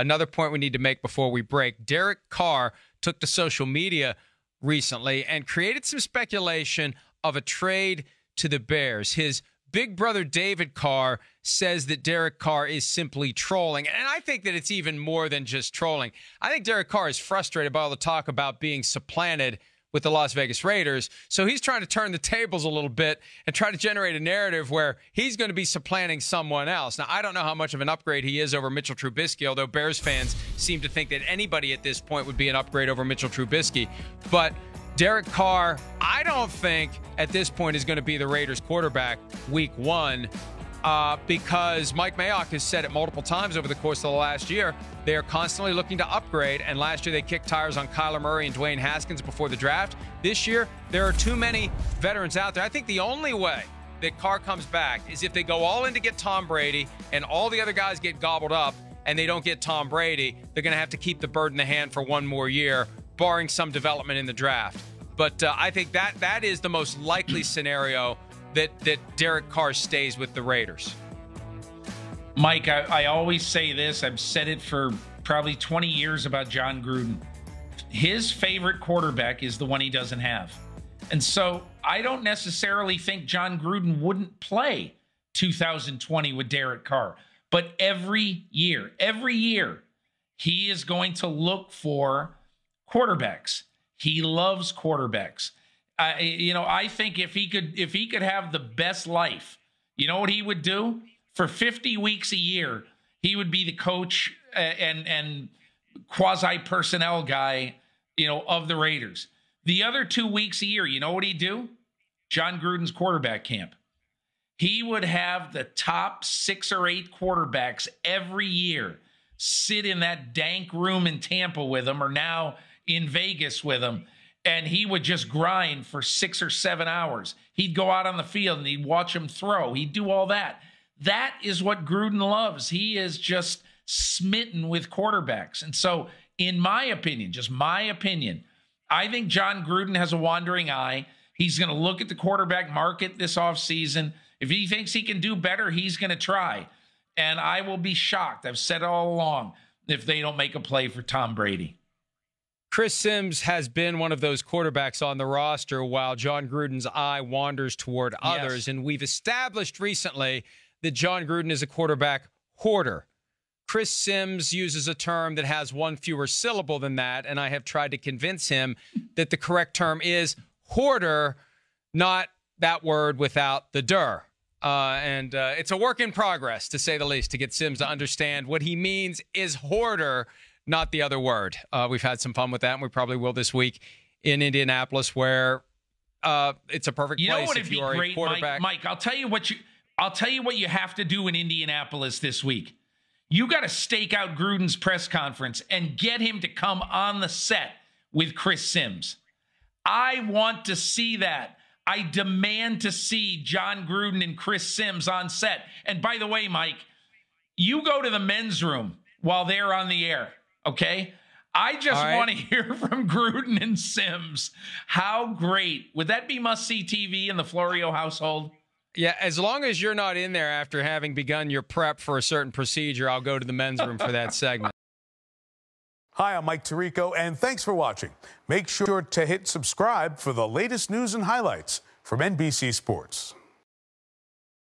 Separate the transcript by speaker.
Speaker 1: another point we need to make before we break. Derek Carr took to social media recently and created some speculation of a trade to the Bears. His big brother David Carr says that Derek Carr is simply trolling. And I think that it's even more than just trolling. I think Derek Carr is frustrated by all the talk about being supplanted with the Las Vegas Raiders. So he's trying to turn the tables a little bit and try to generate a narrative where he's going to be supplanting someone else. Now, I don't know how much of an upgrade he is over Mitchell Trubisky, although Bears fans seem to think that anybody at this point would be an upgrade over Mitchell Trubisky. But Derek Carr, I don't think at this point is going to be the Raiders quarterback week one because Mike Mayock has said it multiple times over the course of the last year. They are constantly looking to upgrade, and last year they kicked tires on Kyler Murray and Dwayne Haskins before the draft. This year, there are too many veterans out there. I think the only way that Carr comes back is if they go all in to get Tom Brady and all the other guys get gobbled up and they don't get Tom Brady. They're going to have to keep the bird in the hand for one more year, barring some development in the draft. But I think that is the most likely scenario that Derek Carr stays with the Raiders.
Speaker 2: Mike, I always say this. I've said it for probably 20 years about Jon Gruden. His favorite quarterback is the one he doesn't have. And so I don't necessarily think Jon Gruden wouldn't play 2020 with Derek Carr. But every year, he is going to look for quarterbacks. He loves quarterbacks. I think if he could have the best life, you know what he would do? For 50 weeks a year, he would be the coach and quasi-personnel guy, of the Raiders. The other 2 weeks a year, you know what he'd do? Jon Gruden's quarterback camp. He would have the top 6 or 8 quarterbacks every year sit in that dank room in Tampa with him, or now in Vegas with him, and he would just grind for 6 or 7 hours. He'd go out on the field and he'd watch him throw. He'd do all that. That is what Gruden loves. He is just smitten with quarterbacks. And so, in my opinion, just my opinion, I think Jon Gruden has a wandering eye. He's going to look at the quarterback market this offseason. If he thinks he can do better, he's going to try. And I will be shocked, I've said it all along, if they don't make a play for Tom Brady.
Speaker 1: Chris Sims has been one of those quarterbacks on the roster while Jon Gruden's eye wanders toward others.
Speaker 2: Yes.
Speaker 1: And we've established recently that Jon Gruden is a quarterback hoarder. Chris Sims uses a term that has one fewer syllable than that, and I have tried to convince him that the correct term is hoarder, not that word without the der. And it's a work in progress, to say the least, to get Sims to understand what he means is hoarder, not the other word. We've had some fun with that, and we probably will this week in Indianapolis, where it's a perfect place if you are a quarterback.
Speaker 2: Mike, I'll tell you what you have to do in Indianapolis this week. You got to stake out Gruden's press conference and get him to come on the set with Chris Sims. I want to see that. I demand to see Jon Gruden and Chris Sims on set. And by the way, Mike, you go to the men's room while they're on the air, okay? I just want to hear from Gruden and Sims. How great. Would that be must-see TV in the Florio household?
Speaker 1: Yeah, as long as you're not in there after having begun your prep for a certain procedure, I'll go to the men's room for that segment.
Speaker 3: Hi, I'm Mike Tirico, and thanks for watching. Make sure to hit subscribe for the latest news and highlights from NBC Sports.